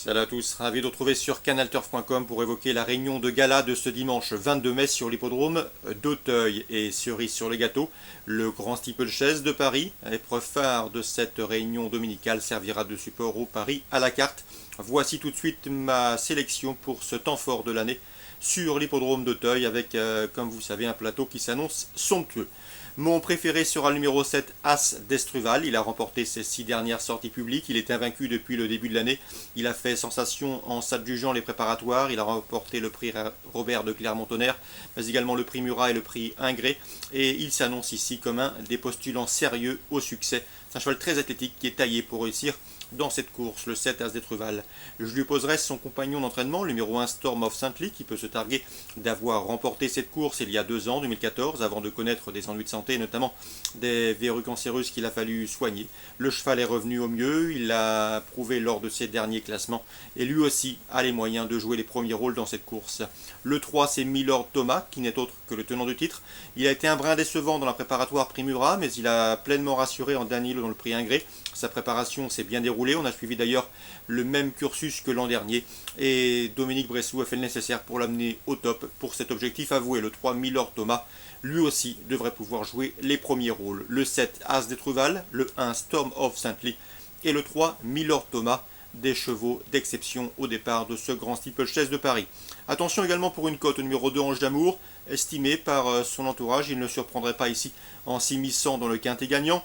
Salut à tous, ravi de retrouver sur canalturf.com pour évoquer la réunion de gala de ce dimanche 22 mai sur l'hippodrome d'Auteuil. Et cerise sur les gâteaux, le grand steeplechase de Paris, épreuve phare de cette réunion dominicale, servira de support au Paris à la carte. Voici tout de suite ma sélection pour ce temps fort de l'année sur l'hippodrome d'Auteuil avec, comme vous savez, un plateau qui s'annonce somptueux. Mon préféré sera le numéro 7, As d'Estruval. Il a remporté ses 6 dernières sorties publiques. Il est invaincu depuis le début de l'année. Il a fait sensation en s'adjugeant les préparatoires. Il a remporté le prix Robert de Clermont-Tonnerre, mais également le prix Murat et le prix Ingré. Et il s'annonce ici comme un des postulants sérieux au succès. C'est un cheval très athlétique qui est taillé pour réussir dans cette course, le 7 As d'Etruval. Je lui poserai son compagnon d'entraînement, le numéro 1 Storm of Saint-Ly, qui peut se targuer d'avoir remporté cette course il y a 2 ans, 2014, avant de connaître des ennuis de santé, notamment des verrues cancéreuses qu'il a fallu soigner. Le cheval est revenu au mieux, il l'a prouvé lors de ses derniers classements, et lui aussi a les moyens de jouer les premiers rôles dans cette course. Le 3, c'est Milord Thomas, qui n'est autre que le tenant du titre. Il a été un brin décevant dans la préparatoire prix Murat, mais il a pleinement rassuré en dernier dans le prix Ingré. Sa préparation s'est bien déroulée, on a suivi d'ailleurs le même cursus que l'an dernier, et Dominique Bressou a fait le nécessaire pour l'amener au top pour cet objectif avoué. Le 3, Milord Thomas, lui aussi devrait pouvoir jouer les premiers rôles. Le 7, As d'Etruval, le 1, Storm of Saint-Ly, et le 3, Milord Thomas, des chevaux d'exception au départ de ce grand steeplechase de Paris. Attention également pour une cote au numéro 2, Ange d'Amour, estimé par son entourage, il ne surprendrait pas ici en s'immisçant dans le quintet gagnant.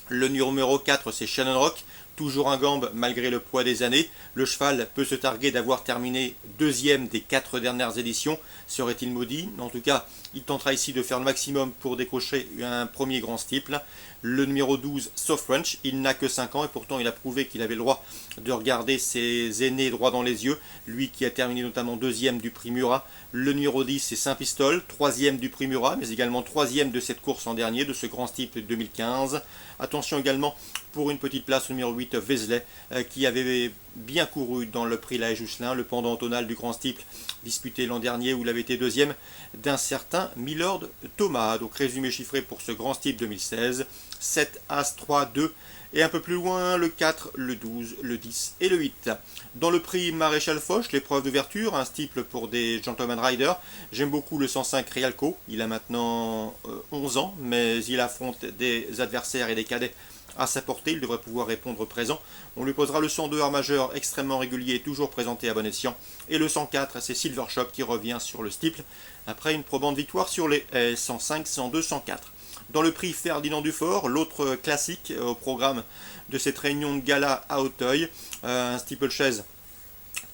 Le numéro 4, c'est Shannon Rock, toujours un gambe malgré le poids des années. Le cheval peut se targuer d'avoir terminé deuxième des 4 dernières éditions. Serait-il maudit? En tout cas, il tentera ici de faire le maximum pour décrocher un premier grand steeple. Le numéro 12, Soft French, il n'a que 5 ans et pourtant il a prouvé qu'il avait le droit de regarder ses aînés droit dans les yeux. Lui qui a terminé notamment deuxième du prix Murat. Le numéro 10, c'est Saint-Pistol, troisième du prix Murat, mais également troisième de cette course en dernier, de ce grand steeple 2015. Attention également pour une petite place au numéro 8, Vézelay, qui avait bien couru dans le prix Laë Jousselin, le pendant tonal du grand steeple disputé l'an dernier où il avait été deuxième d'un certain Milord Thomas. Donc résumé chiffré pour ce grand steeple 2016, 7, As, 3, 2 et un peu plus loin le 4, le 12, le 10 et le 8. Dans le prix Maréchal Foch, l'épreuve d'ouverture, un steeple pour des gentleman riders, j'aime beaucoup le 105 Rialco, il a maintenant 11 ans, mais il affronte des adversaires et des cadets à sa portée, il devrait pouvoir répondre présent. On lui posera le 102 art majeur extrêmement régulier, toujours présenté à bon escient. Et le 104, c'est Silver Shock qui revient sur le steeple après une probante victoire sur les 105, 102, 104. Dans le prix Ferdinand Dufort, l'autre classique au programme de cette réunion de gala à Auteuil, un steeplechase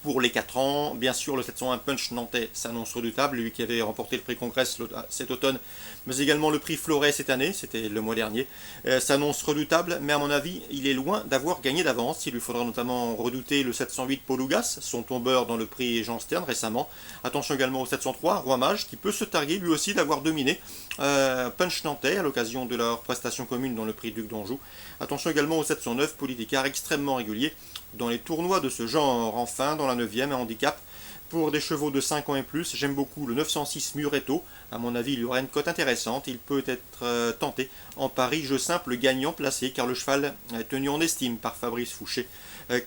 pour les 4 ans. Bien sûr, le 701 Punch nantais s'annonce redoutable, lui qui avait remporté le prix Congrès cet automne, mais également le prix Floret cette année, c'était le mois dernier, s'annonce redoutable, mais à mon avis, il est loin d'avoir gagné d'avance. Il lui faudra notamment redouter le 708 Polougas, son tombeur dans le prix Jean Stern récemment. Attention également au 703 Roi Mage, qui peut se targuer lui aussi d'avoir dominé Punch nantais à l'occasion de leur prestation commune dans le prix Duc d'Anjou. Attention également au 709 Politicard, extrêmement régulier dans les tournois de ce genre. Enfin, dans la 9e, un handicap pour des chevaux de 5 ans et plus, j'aime beaucoup le 906 Muretto. À mon avis, il y aura une cote intéressante. Il peut être tenté en pari jeu simple gagnant placé, car le cheval est tenu en estime par Fabrice Fouché,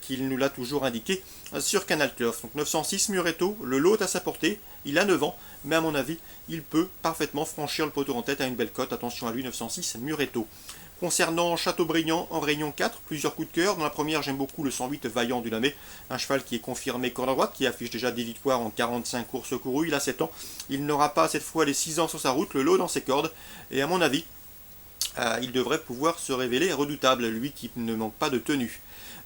qu'il nous l'a toujours indiqué sur Canal Turf. Donc 906 Muretto, le lot à sa portée, il a 9 ans, mais à mon avis, il peut parfaitement franchir le poteau en tête à une belle cote. Attention à lui, 906 Muretto. Concernant Châteaubriand en Réunion 4, plusieurs coups de cœur. Dans la première, j'aime beaucoup le 108 Vaillant du Lamé, un cheval qui est confirmé corde à droite, qui affiche déjà 10 victoires en 45 courses courues. Il a 7 ans. Il n'aura pas cette fois les 6 ans sur sa route, le lot dans ses cordes. Et à mon avis, il devrait pouvoir se révéler redoutable, lui qui ne manque pas de tenue.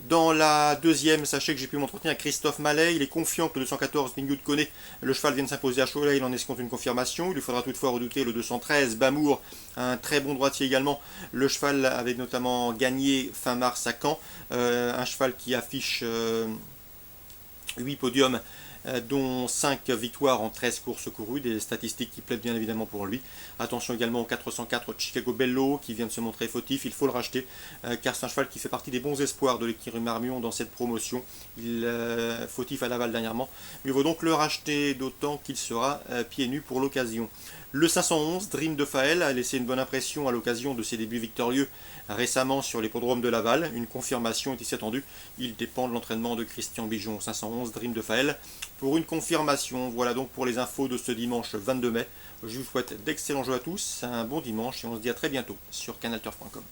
Dans la deuxième, sachez que j'ai pu m'entretenir avec Christophe Mallet. Il est confiant que le 214 Mignou de Conné, le cheval vient de s'imposer à Cholet. Il en escompte une confirmation. Il lui faudra toutefois redouter le 213 Bamour, un très bon droitier également. Le cheval avait notamment gagné fin mars à Caen. Un cheval qui affiche 8 podiums, dont 5 victoires en 13 courses courues, des statistiques qui plaident bien évidemment pour lui. Attention également au 404 Chicago Bello qui vient de se montrer fautif, il faut le racheter car c'est un cheval qui fait partie des bons espoirs de l'écurie Marmion dans cette promotion. Il fautif à Laval dernièrement, il vaut donc le racheter, d'autant qu'il sera pieds nus pour l'occasion. Le 511, Dream de Faël, a laissé une bonne impression à l'occasion de ses débuts victorieux récemment sur l'hippodrome de Laval. Une confirmation est ici attendue. Il dépend de l'entraînement de Christian Bijon. 511, Dream de Faël, pour une confirmation. Voilà donc pour les infos de ce dimanche 22 mai. Je vous souhaite d'excellents jeux à tous, un bon dimanche et on se dit à très bientôt sur canalturf.com.